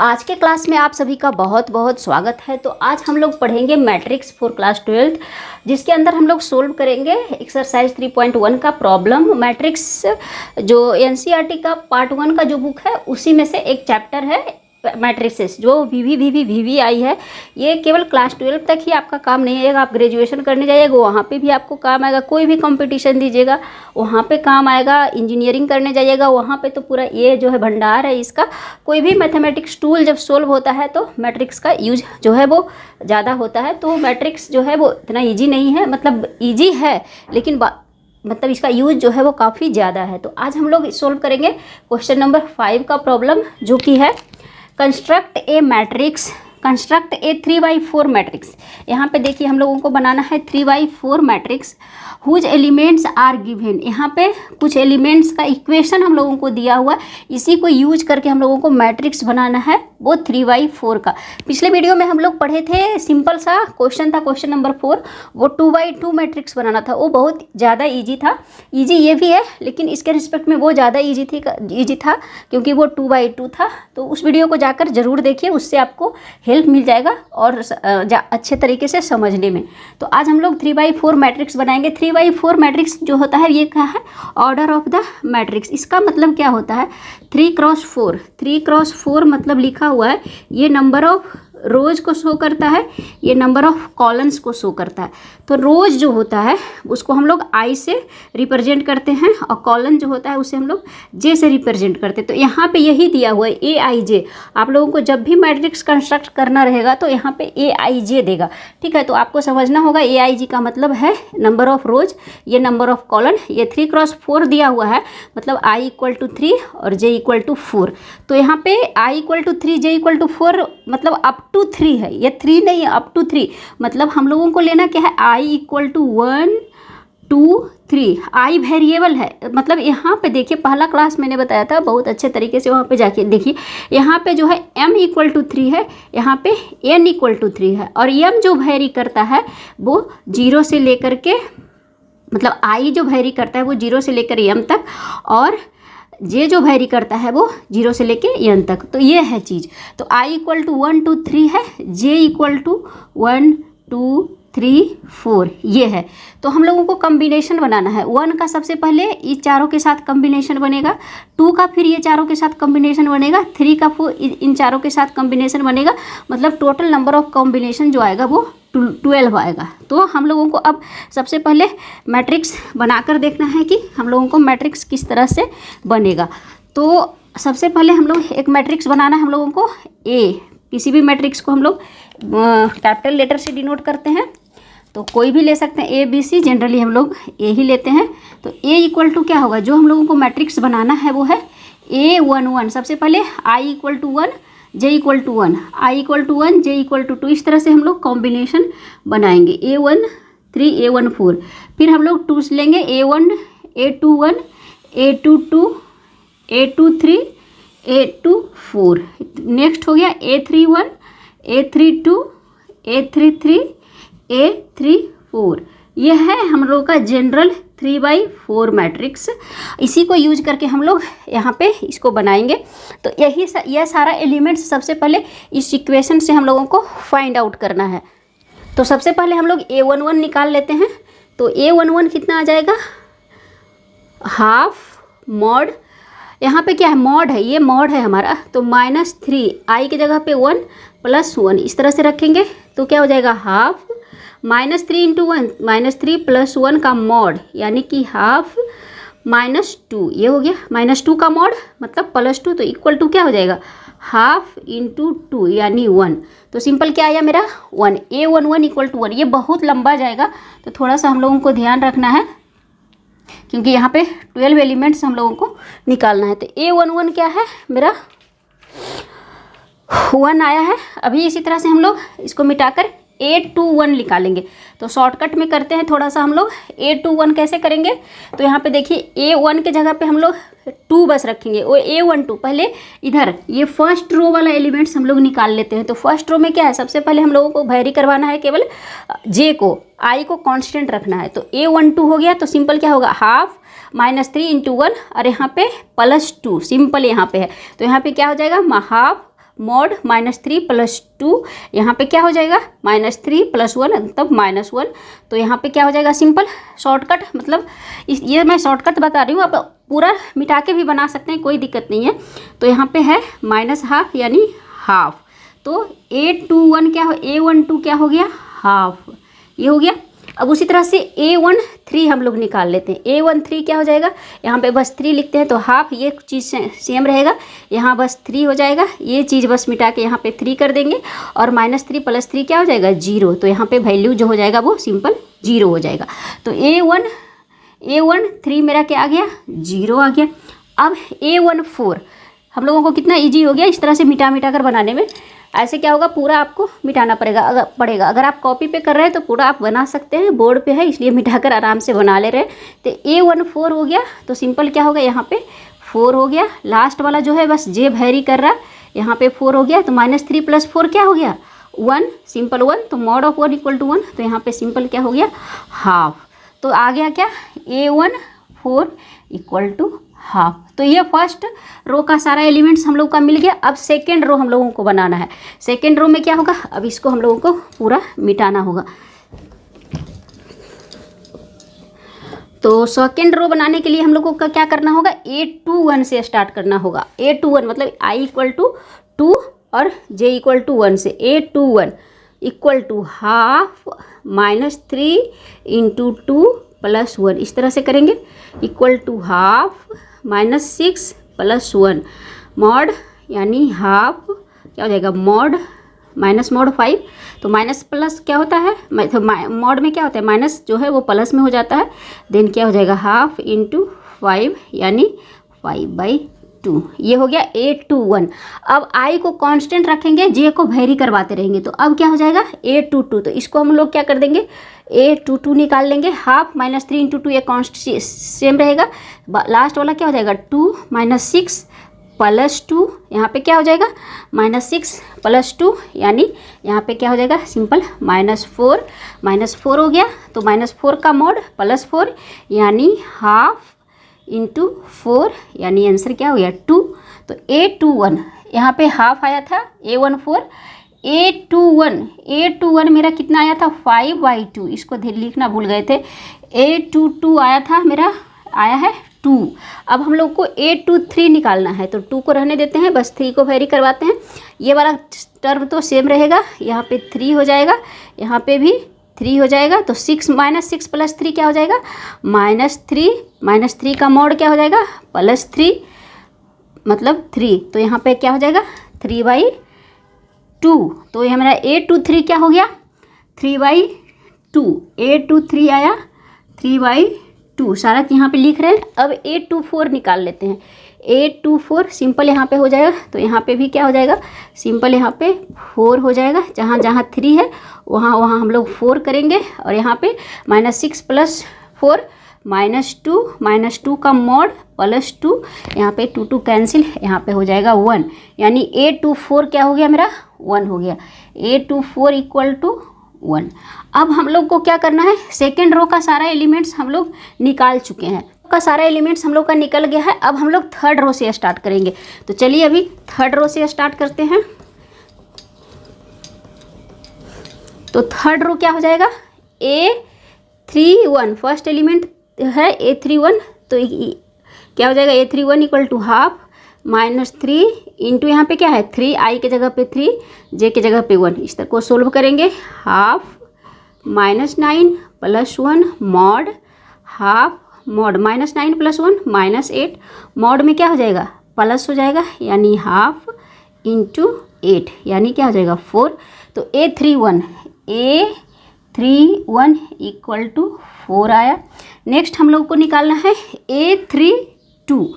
आज के क्लास में आप सभी का बहुत बहुत स्वागत है। तो आज हम लोग पढ़ेंगे मैट्रिक्स फॉर क्लास 12th, जिसके अंदर हम लोग सोल्व करेंगे एक्सरसाइज 3.1 का प्रॉब्लम। मैट्रिक्स जो एनसीईआरटी का पार्ट 1 का जो बुक है उसी में से एक चैप्टर है मैट्रिसेस, जो वी आई है। ये केवल क्लास 12 तक ही आपका काम नहीं आएगा, आप ग्रेजुएशन करने जाइएगा वहाँ पे भी आपको काम आएगा, कोई भी कंपटीशन दीजिएगा वहाँ पे काम आएगा, इंजीनियरिंग करने जाइएगा वहाँ पे तो पूरा ये जो है भंडार है इसका। कोई भी मैथमेटिक्स टूल जब सोल्व होता है तो मैट्रिक्स का यूज जो है वो ज़्यादा होता है। तो मैट्रिक्स जो है वो इतना ईजी नहीं है, मतलब ईजी है लेकिन मतलब इसका यूज जो है वो काफ़ी ज़्यादा है। तो आज हम लोग सोल्व करेंगे क्वेश्चन नंबर 5 का प्रॉब्लम, जो कि है construct a matrix, construct a 3/4 matrix. यहाँ पे देखिए हम लोगों को बनाना है 3/4 matrix whose elements are given. यहाँ पे कुछ एलिमेंट्स का इक्वेशन हम लोगों को दिया हुआ है, इसी को यूज करके हम लोगों को मैट्रिक्स बनाना है, वो 3/4 का। पिछले वीडियो में हम लोग पढ़े थे, सिंपल सा क्वेश्चन था क्वेश्चन नंबर 4, वो 2/2 मैट्रिक्स बनाना था, वो बहुत ज़्यादा ईजी था। ईजी ये भी है लेकिन इसके रिस्पेक्ट में वो ज़्यादा ईजी था क्योंकि वो 2/2 था। तो उस वीडियो को जाकर ज़रूर देखिए, उससे आपको हेल्प मिल जाएगा और अच्छे तरीके से समझने में। तो आज हम लोग 3/4 मैट्रिक्स बनाएंगे। 3/4 मैट्रिक्स जो होता है ये क्या है, ऑर्डर ऑफ द मैट्रिक्स। इसका मतलब क्या होता है, 3x4। 3x4 मतलब लिखा हुआ है ये नंबर ऑफ रोज को शो करता है, ये नंबर ऑफ कॉलम्स को शो करता है। तो रोज जो होता है उसको हम लोग आई से रिप्रेजेंट करते हैं और कॉलम जो होता है उसे हम लोग जे से रिप्रेजेंट करते हैं। तो यहाँ पे यही दिया हुआ है AIJ। आप लोगों को जब भी मैट्रिक्स कंस्ट्रक्ट करना रहेगा तो यहाँ पे AIJ देगा, ठीक है। तो आपको समझना होगा AIJ का मतलब है नंबर ऑफ रोज, ये नंबर ऑफ कॉलम। ये 3x4 दिया हुआ है, मतलब I = 3 और J = 4। तो यहाँ पे I = 3 J = 4 मतलब अप टू 3 है, ये 3 नहीं है, अप टू 3। मतलब हम लोगों को लेना क्या है, I = 1 2 3। I वेरिएबल है, मतलब यहाँ पे देखिए पहला क्लास मैंने बताया था, बहुत अच्छे तरीके से वहाँ पे जाके देखिए। यहाँ पे जो है M = 3 है, यहाँ पे N = 3 है, और M जो वेरी करता है वो 0 से लेकर के, मतलब I जो वेरी करता है वो 0 से लेकर M तक, और जे जो वेरी करता है वो 0 से लेके n तक। तो ये है चीज़। तो I = 1 2 3 है, J = 1 2 3 4 ये है। तो हम लोगों को कम्बिनेशन बनाना है। 1 का सबसे पहले इस चारों के साथ कम्बिनेशन बनेगा, 2 का फिर ये चारों के साथ कम्बिनेशन बनेगा, 3 का इन चारों के साथ कम्बिनेशन बनेगा। मतलब टोटल नंबर ऑफ कॉम्बिनेशन जो आएगा वो 12 आएगा। तो हम लोगों को अब सबसे पहले मैट्रिक्स बनाकर देखना है कि हम लोगों को मैट्रिक्स किस तरह से बनेगा। तो सबसे पहले हम लोग एक मैट्रिक्स बनाना है हम लोगों को A। किसी भी मैट्रिक्स को हम लोग कैपिटल लेटर से डिनोट करते हैं, तो कोई भी ले सकते हैं, ABC, जनरली हम लोग A ही लेते हैं। तो A = क्या होगा, जो हम लोगों को मैट्रिक्स बनाना है वो है A11। सबसे पहले I = 1 J = 1, I = 1 J = 2। इस तरह से हम लोग कॉम्बिनेशन बनाएंगे, A13 A14। फिर हम लोग 2 लेंगे, A1 A21 A22 A23 A24। Next हो गया A31 A32 A33 A34। यह है हम लोग का जनरल 3/4 मैट्रिक्स। इसी को यूज करके हम लोग यहाँ पे इसको बनाएंगे। तो यह सारा एलिमेंट्स सबसे पहले इस इक्वेशन से हम लोगों को फाइंड आउट करना है। तो सबसे पहले हम लोग A11 निकाल लेते हैं। तो A11 कितना आ जाएगा, हाफ मॉड, यहाँ पे क्या है मॉड है, ये मॉड है हमारा। तो -3 I की जगह पे 1 + 1 इस तरह से रखेंगे तो क्या हो जाएगा, हाफ -3 × 1 -3 + 1 का मॉड, यानी कि हाफ -2। ये हो गया -2 का मॉड मतलब +2, तो इक्वल टू क्या हो जाएगा, हाफ × 2 यानी 1। तो सिंपल क्या आया मेरा 1। A11 = 1। ये बहुत लंबा जाएगा तो थोड़ा सा हम लोगों को ध्यान रखना है क्योंकि यहाँ पे 12 एलिमेंट्स हम लोगों को निकालना है। तो A11 क्या है मेरा 1 आया है। अभी इसी तरह से हम लोग इसको मिटाकर A21 निकालेंगे। तो शॉर्टकट में करते हैं थोड़ा सा हम लोग। A21 कैसे करेंगे, तो यहाँ पे देखिए A1 के जगह पे हम लोग 2 बस रखेंगे, और A12 पहले इधर ये फर्स्ट रो वाला एलिमेंट्स हम लोग निकाल लेते हैं। तो फर्स्ट रो में क्या है, सबसे पहले हम लोगों को वेरी करवाना है केवल J को, I को कांस्टेंट रखना है। तो A12 हो गया, तो सिंपल क्या होगा, हाफ -3 × 1 और यहाँ पे +2 सिंपल यहाँ पे है। तो यहाँ पे क्या हो जाएगा, हाफ मॉड -3 + 2, यहाँ पे क्या हो जाएगा -3 + 1 तब -1। तो यहाँ पे क्या हो जाएगा सिंपल शॉर्टकट, मतलब ये मैं शॉर्टकट बता रही हूँ, आप पूरा मिटा के भी बना सकते हैं, कोई दिक्कत नहीं है। तो यहाँ पे है -½ यानी हाफ। तो A21 क्या हो, A12 क्या हो गया हाफ, ये हो गया। अब उसी तरह से A13 हम लोग निकाल लेते हैं। A13 क्या हो जाएगा, यहाँ पे बस 3 लिखते हैं तो हाफ, ये चीज़ सेम रहेगा, यहाँ बस 3 हो जाएगा, ये चीज़ बस मिटा के यहाँ पे 3 कर देंगे और -3 + 3 क्या हो जाएगा 0। तो यहाँ पे वैल्यू जो हो जाएगा वो सिंपल 0 हो जाएगा। तो A13 मेरा क्या आ गया 0 आ गया। अब A14 हम लोगों को कितना ईजी हो गया इस तरह से मिटा कर बनाने में। ऐसे क्या होगा पूरा आपको मिटाना पड़ेगा। अगर आप कॉपी पे कर रहे हैं तो पूरा आप बना सकते हैं, बोर्ड पे है इसलिए मिटाकर आराम से बना ले रहे हैं। तो A14 हो गया, तो सिंपल क्या होगा यहाँ पे 4 हो गया। लास्ट वाला जो है बस जे वैरी कर रहा है, यहाँ पे 4 हो गया। तो -3 + 4 क्या हो गया 1, सिंपल 1। तो मॉड ऑफ 1 = 1, तो यहाँ पे सिंपल क्या हो गया हाफ। तो आ गया क्या A14 = हाफ। तो ये फर्स्ट रो का सारा एलिमेंट्स हम लोग का मिल गया। अब सेकेंड रो हम लोगों को बनाना है। सेकेंड रो में क्या होगा, अब इसको हम लोगों को पूरा मिटाना होगा। तो सेकेंड रो बनाने के लिए हम लोगों का क्या करना होगा, A21 से स्टार्ट करना होगा। A21 मतलब I = 2 और J = 1 से A21 = हाफ -3 × 2 + 1, इस तरह से करेंगे, = हाफ -6 + 1 मॉड यानी हाफ क्या हो जाएगा मॉड -मॉड 5। तो माइनस प्लस क्या होता है, तो मॉड में क्या होता है माइनस जो है वो प्लस में हो जाता है। देन क्या हो जाएगा हाफ × 5 यानी 5/2। ये हो गया A21। अब I को कांस्टेंट रखेंगे, J को वेरी करवाते रहेंगे। तो अब क्या हो जाएगा A22। तो इसको हम लोग क्या कर देंगे A22 निकाल लेंगे। हाफ -3 × 2 ये कांस्टेंट सेम रहेगा। लास्ट वाला क्या हो जाएगा 2 - 6 + 2, यहाँ पे क्या हो जाएगा -6 + 2 यानी यहाँ पे क्या हो जाएगा सिंपल -4 हो गया। तो -4 का मॉड +4 यानी हाफ × 4 यानी आंसर क्या हो गया 2। तो A21 यहाँ पे हाफ आया था A14। A21 मेरा कितना आया था 5/2, इसको लिखना भूल गए थे। A22 आया था मेरा, आया है 2। अब हम लोग को A23 निकालना है, तो 2 को रहने देते हैं, बस 3 को वेरी करवाते हैं। ये वाला टर्म तो सेम रहेगा, यहाँ पे 3 हो जाएगा, यहाँ पे भी 3 हो जाएगा। तो 6 + 3 क्या हो जाएगा -3 का मॉड क्या हो जाएगा +3 मतलब 3। तो यहाँ पे क्या हो जाएगा 3/2। तो ये हमारा A23 क्या हो गया 3/2। A23 आया 3/2, सारा यहाँ पे लिख रहे हैं। अब A24 निकाल लेते हैं। A24 सिंपल यहाँ पे हो जाएगा, तो यहाँ पे भी क्या हो जाएगा सिंपल यहाँ पे 4 हो जाएगा। जहाँ जहाँ 3 है वहाँ हम लोग 4 करेंगे। और यहाँ पे -6 + 4 -2 का मॉड +2, यहाँ पे 2 कैंसिल, यहाँ पे हो जाएगा 1 यानी A24 क्या हो गया मेरा 1 हो गया। A24 = 1। अब हम लोग को क्या करना है, सेकेंड रो का सारा एलिमेंट्स हम लोग निकाल चुके हैं, का सारा एलिमेंट्स हम लोग का निकल गया है। अब हम लोग थर्ड रो से स्टार्ट करेंगे। तो चलिए अभी थर्ड रो से स्टार्ट करते हैं। तो थर्ड रो क्या हो जाएगा A31, फर्स्ट एलिमेंट है A31। तो क्या हो जाएगा A31 = हाफ -3 इंटू यहाँ पे क्या है 3, I के जगह पे 3, J के जगह पे 1। इस तरह को सोल्व करेंगे। Half -9 + 1 mod half mod -9 + 1 -8 mod में क्या हो जाएगा प्लस हो जाएगा यानी हाफ × 8 यानी क्या हो जाएगा 4। तो A31 = 4 आया। नेक्स्ट हम लोग को निकालना है A32। तो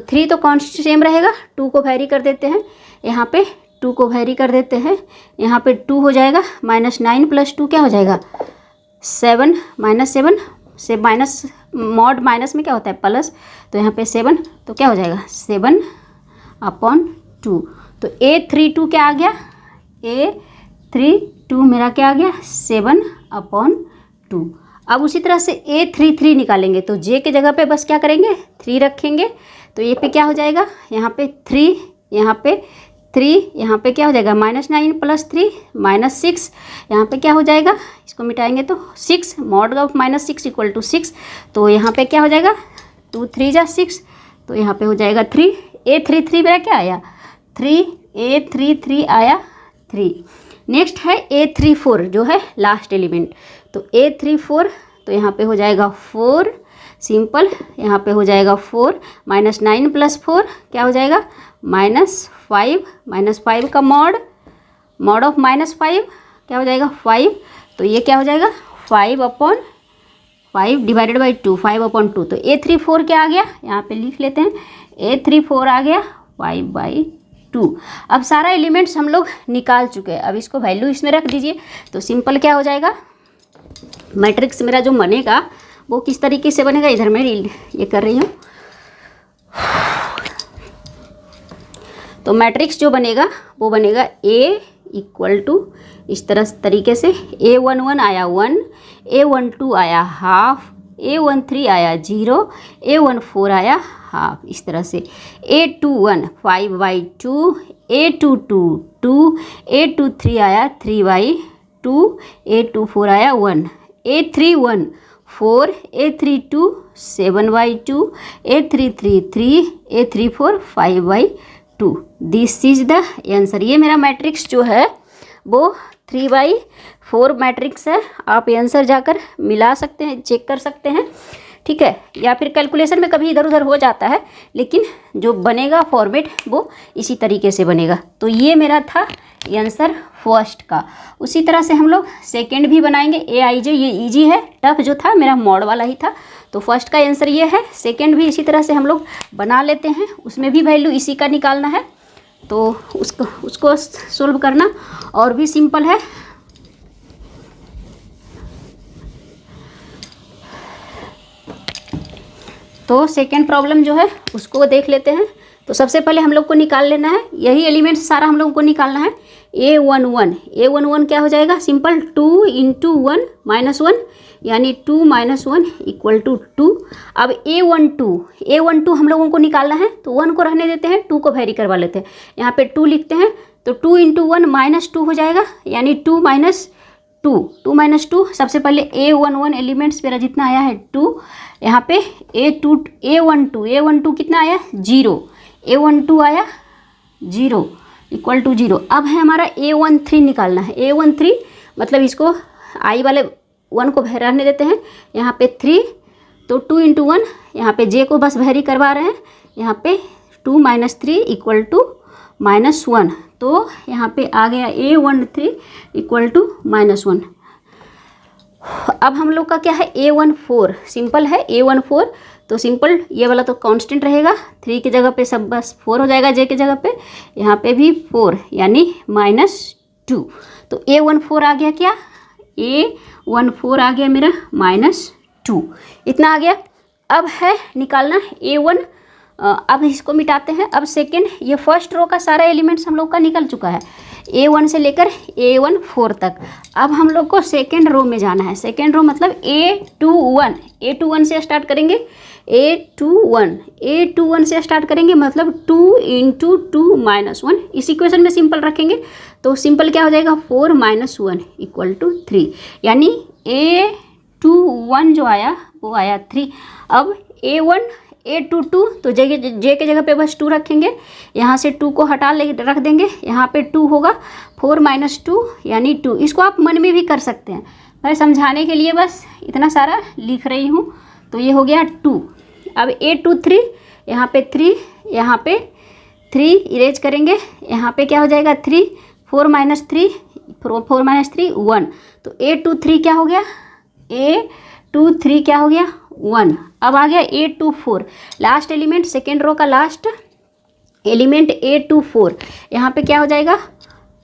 3 तो कांस्टेंट सेम रहेगा, 2 को वेरी कर देते हैं, यहाँ पे 2 को वेरी कर देते हैं, यहाँ पे 2 हो जाएगा। -9 + 2 क्या हो जाएगा 7 -7 से माइनस मॉड माइनस में क्या होता है प्लस। तो यहाँ पे 7, तो क्या हो जाएगा 7/2। तो A32 क्या आ गया A32 मेरा क्या आ गया 7/2। अब उसी तरह से A33 निकालेंगे। तो J के जगह पे बस क्या करेंगे 3 रखेंगे। तो ये पे क्या हो जाएगा यहाँ पे 3, यहाँ पे 3, यहाँ पे क्या हो जाएगा -9 + 3 -6, यहाँ पे क्या हो जाएगा, इसको मिटाएंगे तो 6, मॉड ऑफ -6 = 6, तो यहाँ पे क्या हो जाएगा 2 3 जा 6, तो यहाँ पे हो जाएगा 3। A33 मेरा क्या आया 3, A33 आया 3। नेक्स्ट है A34 जो है लास्ट एलिमेंट, तो A34 तो यहाँ पे हो जाएगा 4, सिंपल, यहाँ पे हो जाएगा 4, -9 + 4 क्या हो जाएगा -5, -5 का मॉड ऑफ -5 क्या हो जाएगा 5, तो ये क्या हो जाएगा 5/5 डिवाइडेड बाई 2, 5/2, तो A34 क्या आ गया, यहाँ पे लिख लेते हैं, A34 आ गया 5/2। अब सारा एलिमेंट्स हम लोग निकाल चुके हैं, अब इसको वैल्यू इसमें रख दीजिए, तो सिंपल क्या हो जाएगा, मैट्रिक्स मेरा जो बनेगा वो किस तरीके से बनेगा, इधर मैं ये कर रही हूँ, तो मैट्रिक्स जो बनेगा वो बनेगा A = इस तरीके से A11 आया 1, A12 आया हाफ, A13 आया 0, A14 आया हाफ, इस तरह से A21 5/2, A22 2, A23 आया 3/2, A24 आया 1, A31 4, A32 7/2, A33 3, A34 5/2। This is the answer. ये मेरा मैट्रिक्स जो है वो 3/4 मैट्रिक्स है। आप आंसर जाकर मिला सकते हैं, चेक कर सकते हैं, ठीक है, या फिर कैलकुलेशन में कभी इधर उधर हो जाता है, लेकिन जो बनेगा फॉर्मेट वो इसी तरीके से बनेगा। तो ये मेरा था आंसर फर्स्ट का। उसी तरह से हम लोग सेकंड भी बनाएंगे। AIJ ये इजी है, टफ जो था मेरा मॉड वाला ही था। तो फर्स्ट का आंसर ये है, सेकंड भी इसी तरह से हम लोग बना लेते हैं, उसमें भी वैल्यू इसी का निकालना है, तो उसको सोल्व करना और भी सिंपल है। तो सेकेंड प्रॉब्लम जो है उसको देख लेते हैं। तो सबसे पहले हम लोग को निकाल लेना है, यही एलिमेंट सारा हम लोगों को निकालना है। A11 क्या हो जाएगा, सिंपल 2 × 1 - 1 यानी 2 - 1 = 2। अब A12 हम लोगों को निकालना है, तो 1 को रहने देते हैं, 2 को वेरी करवा लेते हैं, यहाँ पे 2 लिखते हैं, तो 2 × 1 - 2 हो जाएगा, यानी 2 - 2। सबसे पहले A11 एलिमेंट्स मेरा जितना आया है 2, यहाँ पे A12 कितना आया 0, A12 आया 0 = 0। अब है हमारा A13 निकालना है। A13 मतलब इसको आई वाले 1 को रहने देते हैं, यहाँ पे 3, तो 2 × 1, यहाँ पे J को बस वेरी करवा रहे हैं, यहाँ पे 2 - 3 = -1, तो यहाँ पे आ गया A13 = -1। अब हम लोग का क्या है A14, सिंपल है A14, तो सिंपल ये वाला तो कांस्टेंट रहेगा, 3 की जगह पे सब बस 4 हो जाएगा, J की जगह पे, यहाँ पे भी 4 यानी -2। तो A14 आ गया, क्या A14 आ गया मेरा -2, इतना आ गया। अब है निकालना A1, अब इसको मिटाते हैं। अब सेकेंड, ये फर्स्ट रो का सारा एलिमेंट्स हम लोग का निकल चुका है, A1 से लेकर A14 तक। अब हम लोग को सेकेंड रो में जाना है। सेकेंड रो मतलब A21 से स्टार्ट करेंगे, A21 से स्टार्ट करेंगे, मतलब 2 × 2 - 1, इस इक्वेशन में सिंपल रखेंगे, तो सिंपल क्या हो जाएगा 4 - 1 = 3, यानी A21 जो आया वो आया 3। अब A22, तो J के जगह पे बस 2 रखेंगे, यहाँ से 2 को हटा रख देंगे, यहाँ पे 2 होगा, 4 - 2 यानी 2। इसको आप मन में भी कर सकते हैं, मैं समझाने के लिए बस इतना सारा लिख रही हूँ। तो ये हो गया 2। अब A23, यहाँ पे 3, यहाँ पे 3 इरेज करेंगे, यहाँ पे क्या हो जाएगा 3, 4 - 3 1, तो A23 क्या हो गया, A23 क्या हो गया 1। अब आ गया A24, last element, second row का लास्ट एलिमेंट A24, यहाँ पे क्या हो जाएगा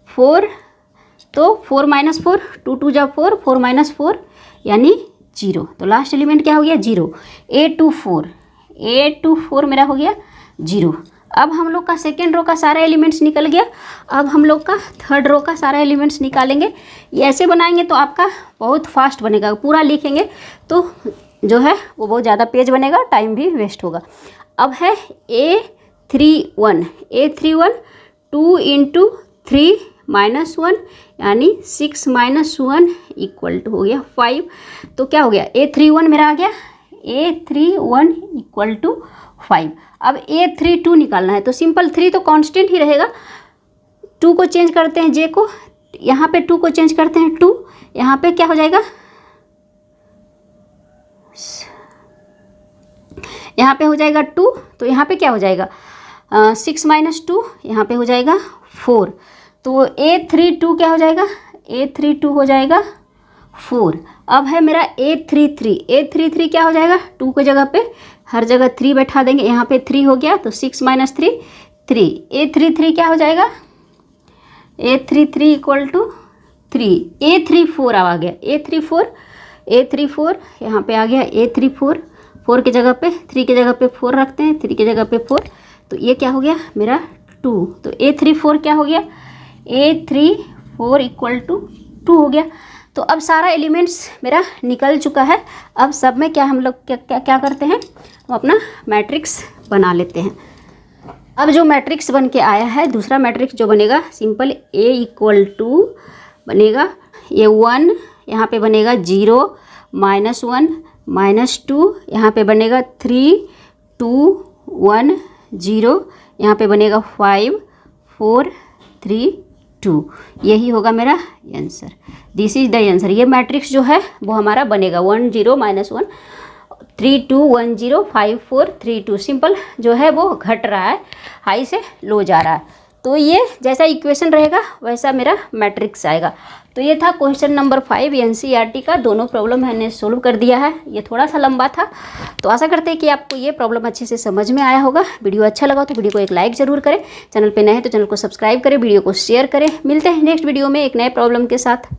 4, तो 4 - 4, 2 × 2 = 4, 4 - 4 यानी 0, तो लास्ट एलिमेंट क्या हो गया 0। A24 मेरा हो गया 0। अब हम लोग का सेकेंड रो का सारा एलिमेंट्स निकल गया। अब हम लोग का थर्ड रो का सारा एलिमेंट्स निकालेंगे। ये ऐसे बनाएंगे तो आपका बहुत फास्ट बनेगा, पूरा लिखेंगे तो जो है वो बहुत ज़्यादा पेज बनेगा, टाइम भी वेस्ट होगा। अब है A31, 2 इंटू 3 -1 यानी 6 - 1 इक्वल टू हो गया 5। तो क्या हो गया, A31 मेरा आ गया, A31 इक्वल टू 5। अब A32 निकालना है, तो सिंपल 3 तो कांस्टेंट ही रहेगा, 2 को चेंज करते हैं J को, यहाँ पे 2 को चेंज करते हैं 2, यहाँ पे क्या हो जाएगा, यहाँ पे हो जाएगा 2, तो यहाँ पे क्या हो जाएगा 6 - 2, यहाँ पे हो जाएगा 4। तो A32 क्या हो जाएगा, A32 हो जाएगा 4। अब है मेरा A33 क्या हो जाएगा, 2 की जगह पे हर जगह 3 बैठा देंगे, यहाँ पे 3 हो गया, तो 6 - 3 3। A33 क्या हो जाएगा, A33 इक्वल टू 3। A34 अब आ गया, A34 यहाँ पे आ गया A34, 4 की जगह पे 3 की जगह पे 4 रखते हैं, 3 की जगह पे 4, तो ये क्या हो गया मेरा 2। तो A34 क्या हो गया, A34 इक्वल टू 2 हो गया। तो अब सारा एलिमेंट्स मेरा निकल चुका है। अब सब में क्या हम लोग क्या करते हैं, हम अपना मैट्रिक्स बना लेते हैं। अब जो मैट्रिक्स बन के आया है, दूसरा मैट्रिक्स जो बनेगा सिंपल A इक्वल टू बनेगा, ये 1 यहाँ पे बनेगा 0 -1 -2, यहाँ पे बनेगा 3 2 1 0, यहाँ पे बनेगा 5 4 3 2। यही होगा मेरा answer, this is the answer. ये मैट्रिक्स जो है वो हमारा बनेगा 1 0 -1 3 2 1 0 5 4 3 2। सिंपल जो है वो घट रहा है, हाई से लो जा रहा है। तो ये जैसा इक्वेशन रहेगा वैसा मेरा मैट्रिक्स आएगा। तो ये था क्वेश्चन नंबर 5 NCERT का। दोनों प्रॉब्लम मैंने सोल्व कर दिया है, ये थोड़ा सा लंबा था। तो आशा करते हैं कि आपको ये प्रॉब्लम अच्छे से समझ में आया होगा। वीडियो अच्छा लगा तो वीडियो को एक लाइक ज़रूर करें, चैनल पे नए हैं तो चैनल को सब्सक्राइब करें, वीडियो को शेयर करें। मिलते हैं नेक्स्ट वीडियो में एक नए प्रॉब्लम के साथ।